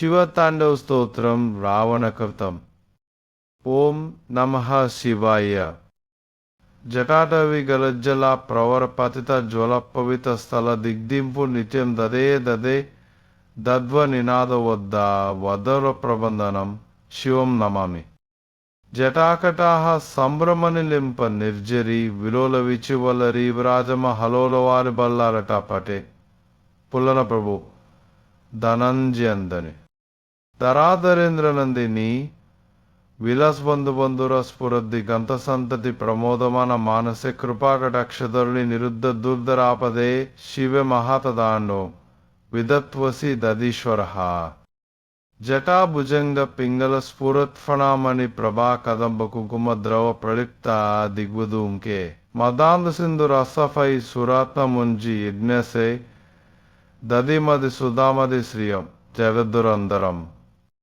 శివతాండవ స్తోత్రం రావణకృతం. ఓం నమః శివాయ. జటాటవి గలజ్జల ప్రవర పతిత జ్వల పవిత స్థల దిగ్దింపు నిత్యం దదే దదే దద్వ నినాద వద్ద వదర ప్రబంధనం శివం నమామి. జటాకటాహ సంభ్రమనిలింప నిర్జరి విలోల విచివలరి విరాజమ హలోలవారి బల్లారట పటే పుల్లన ప్రభు ధనంజయందని ధరాధరేంద్రనందిని విలాస్ బంధుర స్ఫురద్ది గంత సంతతి ప్రమోదమాన మానసే కృపాకటాక్షధరుని నిరుద్ధ దుర్ధరాపదే శివ మహాతదాండో విదత్వసి దదీశ్వర. జటాభుజంగ పింగళ స్ఫురత్ఫణామణి ప్రభా కదంబ కుంకుమ ద్రవ ప్రలిప్త దిగ్వధూంకే మదాంధ సింధు రసఫై సురాత్మ ముంజి యజ్ఞసే దధిమది సుధామది శ్రియం జగద్దురందరం.